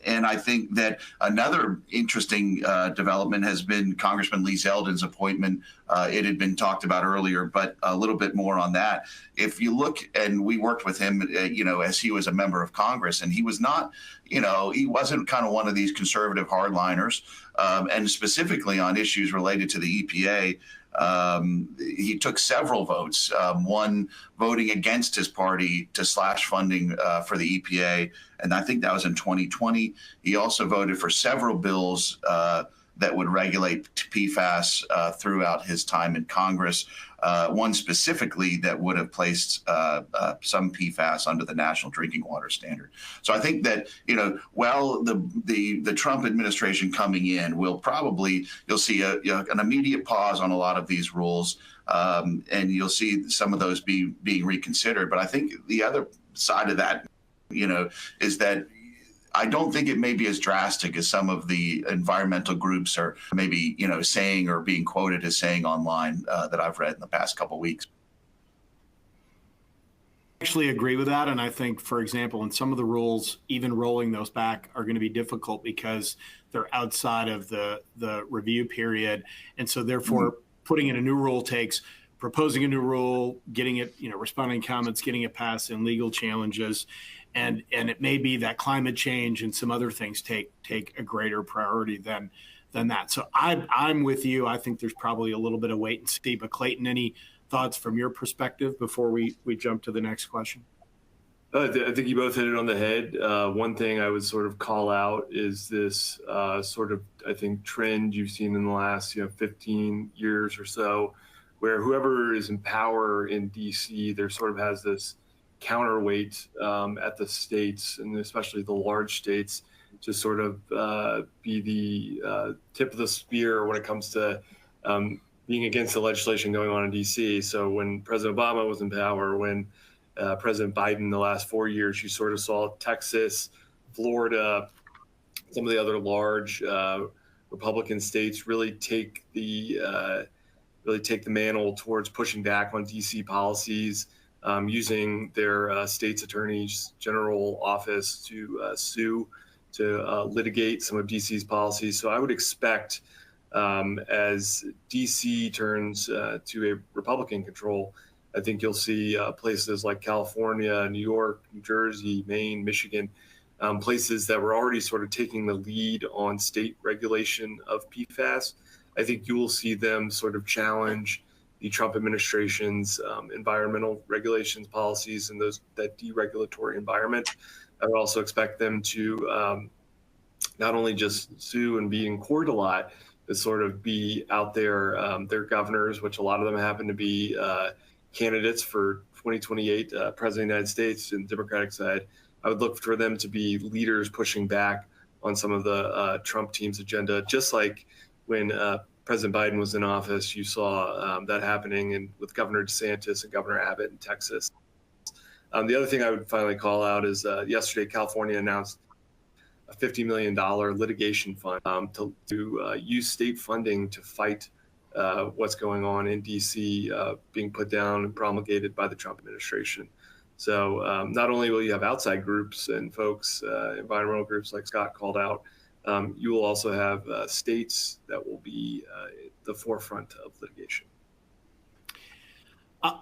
And I think that another interesting development has been Congressman Lee Zeldin's appointment. It had been talked about earlier, but a little bit more on that. If you look, and we worked with him, as he was a member of Congress, and he was not, he wasn't kind of one of these conservative hardliners, and specifically on issues related to the EPA. He took several votes, one voting against his party to slash funding for the EPA, and I think that was in 2020. He also voted for several bills that would regulate PFAS throughout his time in Congress, one specifically that would have placed some PFAS under the National Drinking Water Standard. So I think that, while the Trump administration coming in will probably, you'll see an immediate pause on a lot of these rules, and you'll see some of those being reconsidered. But I think the other side of that, is that I don't think it may be as drastic as some of the environmental groups are maybe, saying or being quoted as saying online that I've read in the past couple of weeks. I actually agree with that. And I think, for example, in some of the rules, even rolling those back are going to be difficult because they're outside of the review period. And so therefore, putting in a new rule takes proposing a new rule, getting it, responding to comments, getting it passed, and legal challenges. And it may be that climate change and some other things take a greater priority than that. So I'm with you. I think there's probably a little bit of wait and see. But Clayton, any thoughts from your perspective before we jump to the next question? I think you both hit it on the head. One thing I would sort of call out is this sort of, I think, trend you've seen in the last 15 years or so, where whoever is in power in DC, there sort of has this counterweight at the states, and especially the large states, to sort of be the tip of the spear when it comes to being against the legislation going on in DC. So when President Obama was in power, when President Biden the last 4 years, you sort of saw Texas, Florida, some of the other large Republican states really take the mantle towards pushing back on DC policies, using their state's attorney's general office to sue, to litigate some of DC's policies. So I would expect as DC turns to a Republican control, I think you'll see places like California, New York, New Jersey, Maine, Michigan, places that were already sort of taking the lead on state regulation of PFAS. I think you will see them sort of challenge the Trump administration's environmental regulations policies and that deregulatory environment. I would also expect them to not only just sue and be in court a lot, but sort of be out there, their governors, which a lot of them happen to be candidates for 2028 President of the United States in the Democratic side. I would look for them to be leaders pushing back on some of the Trump team's agenda, just like when President Biden was in office, you saw that happening with Governor DeSantis and Governor Abbott in Texas. The other thing I would finally call out is yesterday, California announced a $50 million litigation fund to use state funding to fight what's going on in DC being put down and promulgated by the Trump administration. So not only will you have outside groups and folks, environmental groups like Scott called out, you will also have states that will be the forefront of litigation.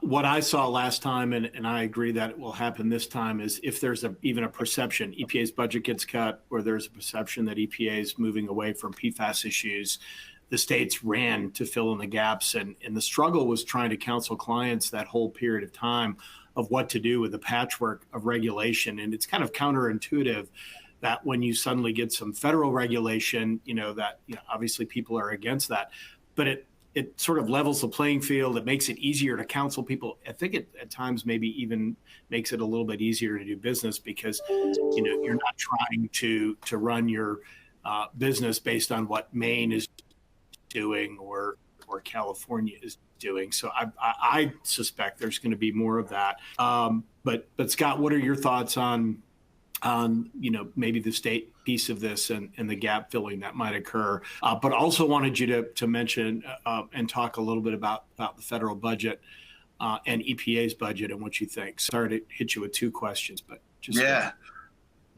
What I saw last time, and I agree that it will happen this time, is if there's even a perception EPA's budget gets cut, or there's a perception that EPA is moving away from PFAS issues, the states ran to fill in the gaps. And the struggle was trying to counsel clients that whole period of time of what to do with the patchwork of regulation. And it's kind of counterintuitive that when you suddenly get some federal regulation, obviously people are against that, but it sort of levels the playing field. It makes it easier to counsel people. I think it at times maybe even makes it a little bit easier to do business because, you're not trying to run your business based on what Maine is doing or California is doing. So I suspect there's going to be more of that. But Scott, what are your thoughts on maybe the state piece of this and the gap filling that might occur, but also wanted you to mention and talk a little bit about the federal budget and EPA's budget and what you think. Sorry to hit you with two questions, but just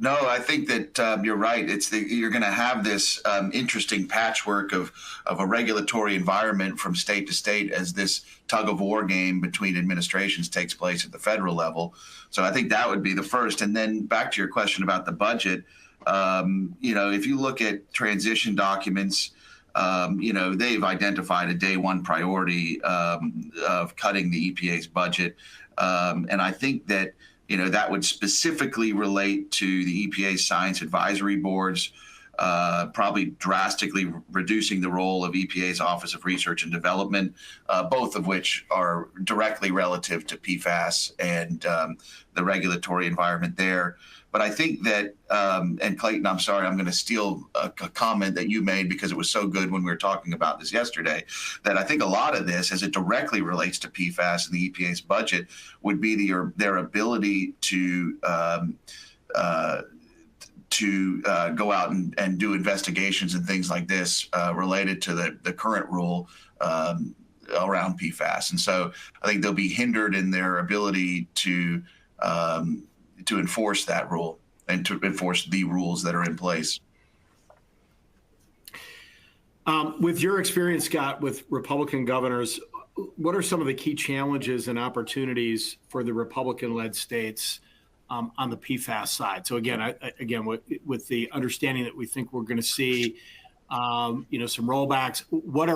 No, I think that you're right. You're going to have this interesting patchwork of a regulatory environment from state to state as this tug of war game between administrations takes place at the federal level. So I think that would be the first. And then back to your question about the budget, if you look at transition documents, they've identified a day one priority of cutting the EPA's budget. And I think that that would specifically relate to the EPA's science advisory boards, probably drastically reducing the role of EPA's Office of Research and Development, both of which are directly relative to PFAS and the regulatory environment there. But I think that, and Clayton, I'm sorry, I'm going to steal a comment that you made because it was so good when we were talking about this yesterday, that I think a lot of this, as it directly relates to PFAS and the EPA's budget, would be their ability to go out and do investigations and things like this related to the current rule around PFAS. And so I think they'll be hindered in their ability to enforce that rule and to enforce the rules that are in place. With your experience, Scott, with Republican governors, what are some of the key challenges and opportunities for the Republican-led states on the PFAS side? So again, with the understanding that we think we're going to see, some rollbacks, what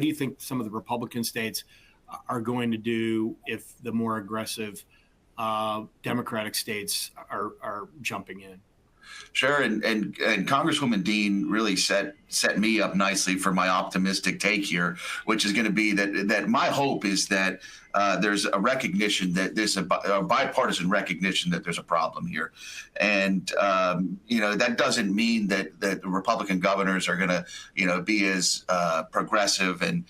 do you think some of the Republican states are going to do if the more aggressive Democratic states are jumping in? Sure, and Congresswoman Dean really set me up nicely for my optimistic take here, which is going to be that my hope is that there's a recognition that there's a bipartisan recognition that there's a problem here, and that doesn't mean that the Republican governors are going to be as progressive and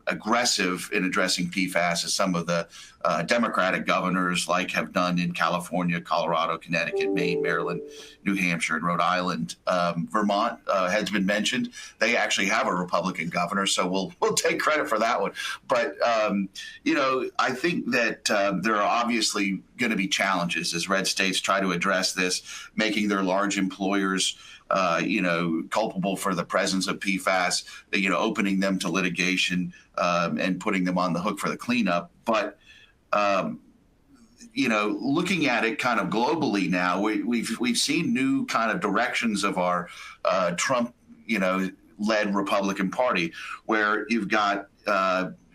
aggressive in addressing PFAS as some of the Democratic governors have done in California, Colorado, Connecticut, Maine, Maryland, New Hampshire, and Rhode Island. Vermont has been mentioned. They actually have a Republican governor, so we'll take credit for that one. But I think that there are obviously going to be challenges as red states try to address this, making their large employers culpable for the presence of PFAS, opening them to litigation and putting them on the hook for the cleanup. But, looking at it kind of globally now, we've seen new kind of directions of our Trump, led Republican Party, where you've got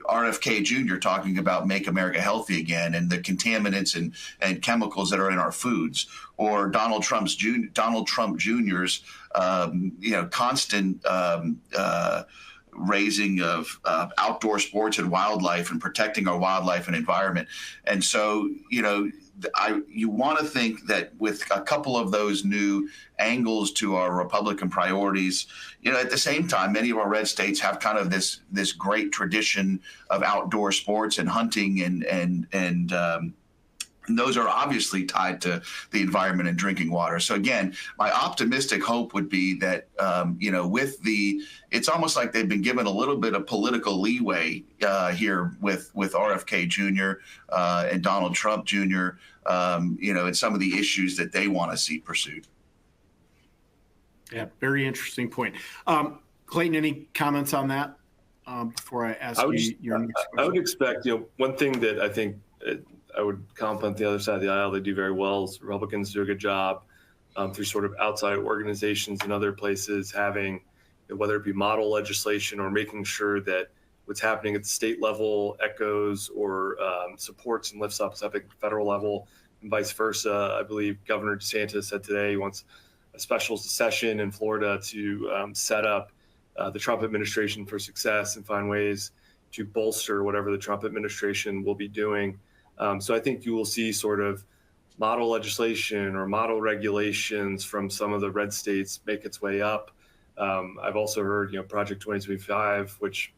RFK Jr. talking about make America healthy again and the contaminants and chemicals that are in our foods, or Donald Trump Jr.'s constant raising of outdoor sports and wildlife and protecting our wildlife and environment. And so, you want to think that with a couple of those new angles to our Republican priorities, at the same time, many of our red states have kind of this great tradition of outdoor sports and hunting and those are obviously tied to the environment and drinking water. So again, my optimistic hope would be that, it's almost like they've been given a little bit of political leeway here with RFK Jr. And Donald Trump Jr., and some of the issues that they want to see pursued. Yeah, very interesting point. Clayton, any comments on that before I ask your next question? I would expect, one thing that I think I would compliment the other side of the aisle, they do very well, is Republicans do a good job through sort of outside organizations and other places having, whether it be model legislation or making sure that what's happening at the state level echoes or supports and lifts up at the federal level and vice versa. I believe Governor DeSantis said today he wants a special session in Florida to set up the Trump administration for success and find ways to bolster whatever the Trump administration will be doing. So I think you will see sort of model legislation or model regulations from some of the red states make its way up. I've also heard, Project 2025, which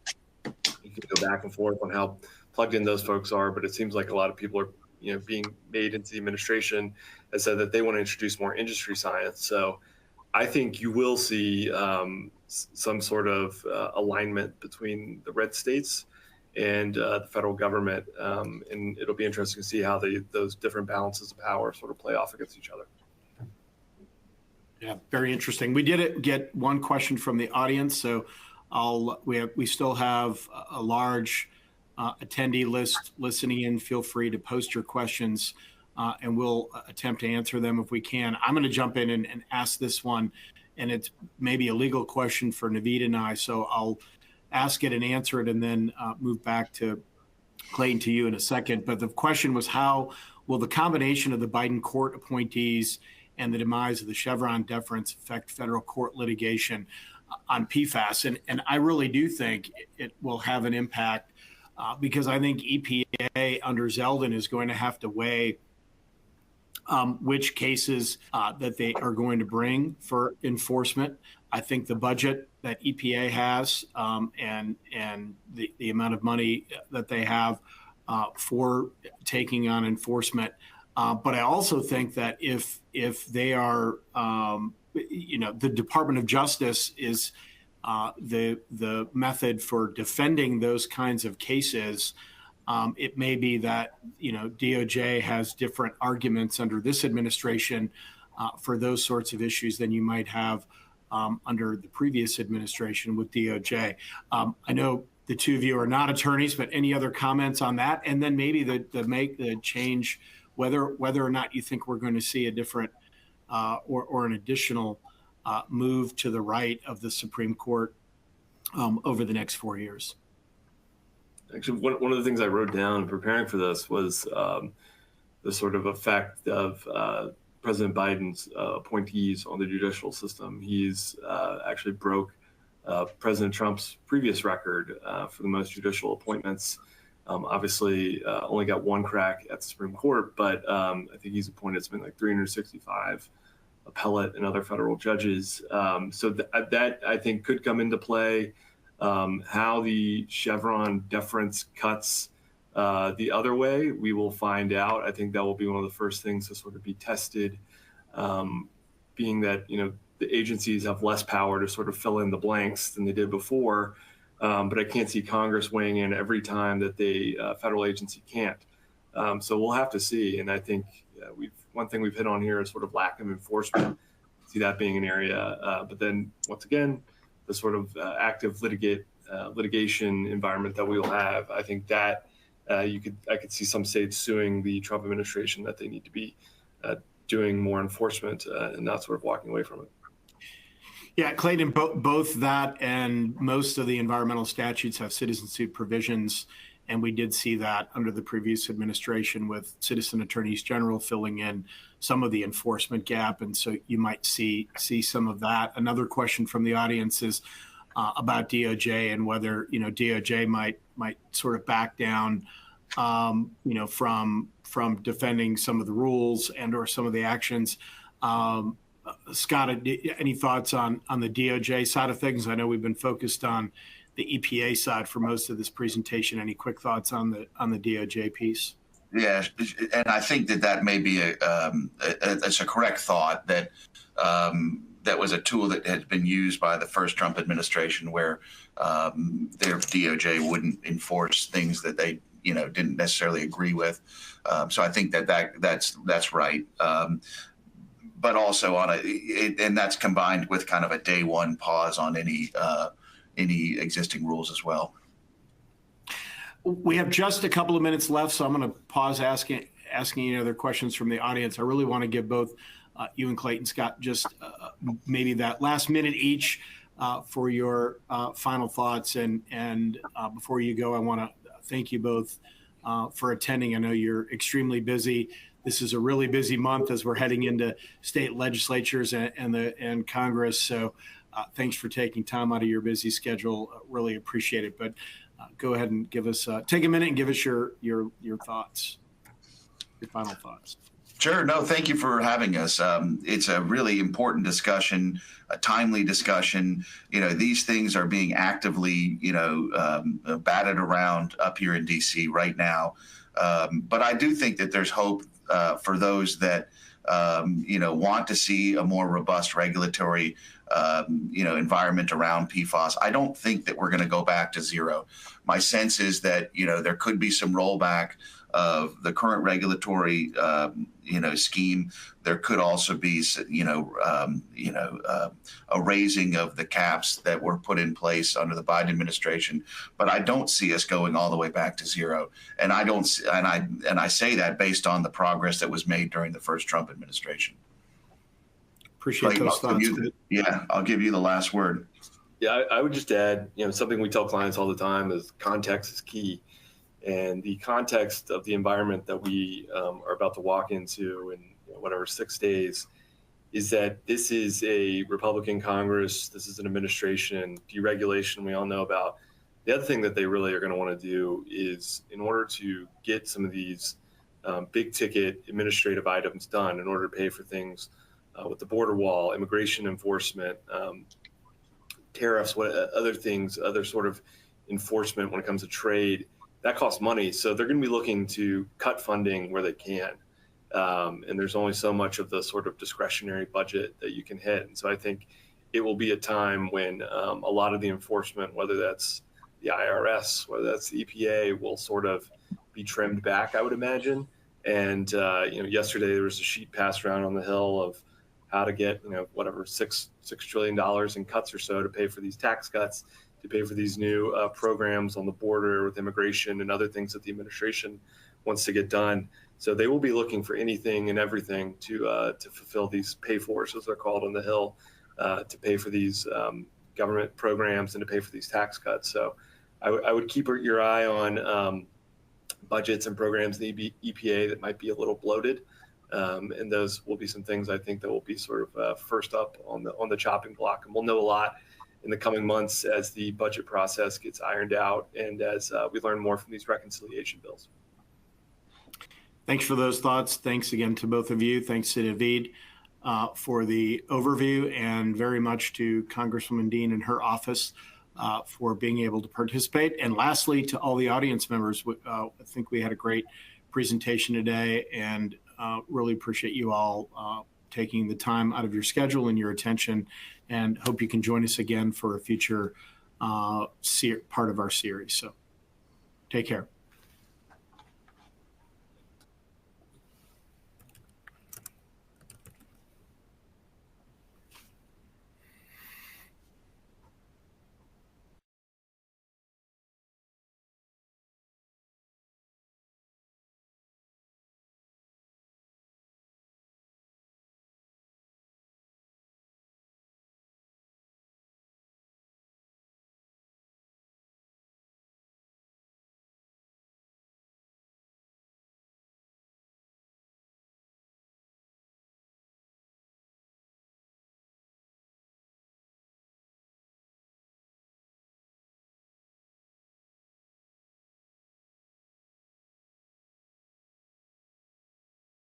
you can go back and forth on how plugged in those folks are, but it seems like a lot of people are, being made into the administration that said that they want to introduce more industry science. So I think you will see some sort of alignment between the red states and the federal government. And it'll be interesting to see how those different balances of power sort of play off against each other. Yeah, very interesting. We did get one question from the audience, so we still have a large attendee list listening in. Feel free to post your questions, and we'll attempt to answer them if we can. I'm going to jump in and ask this one, and it's maybe a legal question for Naveed and I, so I'll ask it and answer it, and then move back to Clayton, to you in a second. But the question was, how will the combination of the Biden court appointees and the demise of the Chevron deference affect federal court litigation on PFAS? And I really do think it will have an impact because I think EPA under Zeldin is going to have to weigh which cases that they are going to bring for enforcement. I think the budget that EPA has and the amount of money that they have for taking on enforcement. But I also think that if they are, the Department of Justice is the method for defending those kinds of cases, it may be that, DOJ has different arguments under this administration for those sorts of issues than you might have under the previous administration with DOJ. I know the two of you are not attorneys, but any other comments on that? And then maybe the change, whether or not you think we're going to see a different or an additional move to the right of the Supreme Court over the next 4 years. Actually, one of the things I wrote down preparing for this was the sort of effect of President Biden's appointees on the judicial system. He's actually broke President Trump's previous record for the most judicial appointments. Obviously, only got one crack at the Supreme Court, but I think he's appointed something like 365 appellate and other federal judges. So that I think could come into play. How the Chevron deference cuts the other way, we will find out. I think that will be one of the first things to sort of be tested, being that, the agencies have less power to sort of fill in the blanks than they did before. But I can't see Congress weighing in every time that the federal agency can't. So we'll have to see. And I think one thing we've hit on here is sort of lack of enforcement. See that being an area. But then once again, the sort of active litigation environment that we will have, I think that I could see some states suing the Trump administration that they need to be doing more enforcement and not sort of walking away from it. Yeah, Clayton, both that and most of the environmental statutes have citizen suit provisions. And we did see that under the previous administration with citizen attorneys general filling in some of the enforcement gap. And so you might see some of that. Another question from the audience is about DOJ and whether, DOJ might sort of back down, from defending some of the rules and or some of the actions. Scott, any thoughts on the DOJ side of things? I know we've been focused on the EPA side for most of this presentation. Any quick thoughts on the DOJ piece? Yeah, and I think that may be it's a correct thought that that was a tool that had been used by the first Trump administration, where their DOJ wouldn't enforce things that they didn't necessarily agree with. So I think that's right. But also and that's combined with kind of a day one pause on any existing rules as well. We have just a couple of minutes left, so I'm going to pause asking any other questions from the audience. I really want to give both you and Clayton Scott just maybe that last minute each for your final thoughts. And before you go, I want to thank you both for attending. I know you're extremely busy. This is a really busy month as we're heading into state legislatures and Congress. So thanks for taking time out of your busy schedule. Really appreciate it. But go ahead and take a minute and give us your thoughts, your final thoughts. Sure. No, thank you for having us. It's a really important discussion, a timely discussion. These things are being actively, batted around up here in DC right now. But I do think that there's hope for those that, want to see a more robust regulatory environment around PFAS. I don't think that we're going to go back to zero. My sense is that, there could be some rollback of the current regulatory, scheme. There could also be, a raising of the caps that were put in place under the Biden administration. But I don't see us going all the way back to zero. And I say that based on the progress that was made during the first Trump administration. Appreciate those thoughts. I'll give you the last word. Yeah, I would just add, something we tell clients all the time is context is key. And the context of the environment that we are about to walk into in 6 days is that this is a Republican Congress. This is an administration, deregulation we all know about. The other thing that they really are going to want to do is, in order to get some of these big ticket administrative items done, in order to pay for things with the border wall, immigration enforcement, tariffs, other things, other sort of enforcement when it comes to trade, that costs money. So they're going to be looking to cut funding where they can. And there's only so much of the sort of discretionary budget that you can hit. And so I think it will be a time when a lot of the enforcement, whether that's the IRS, whether that's the EPA, will sort of be trimmed back, I would imagine. And, yesterday there was a sheet passed around on the Hill of how to get, $6 trillion in cuts or so to pay for these tax cuts, to pay for these new programs on the border with immigration and other things that the administration wants to get done. So they will be looking for anything and everything to fulfill these pay-fors, as they're called on the Hill, to pay for these government programs and to pay for these tax cuts. So I would keep your eye on budgets and programs in the EPA that might be a little bloated. And those will be some things I think that will be sort of first up on the chopping block. And we'll know a lot in the coming months as the budget process gets ironed out and as we learn more from these reconciliation bills. Thanks for those thoughts. Thanks again to both of you. Thanks to Naveed for the overview, and very much to Congresswoman Dean and her office for being able to participate. And lastly, to all the audience members, I think we had a great presentation today, and really appreciate you all taking the time out of your schedule and your attention, and hope you can join us again for a future part of our series. So take care.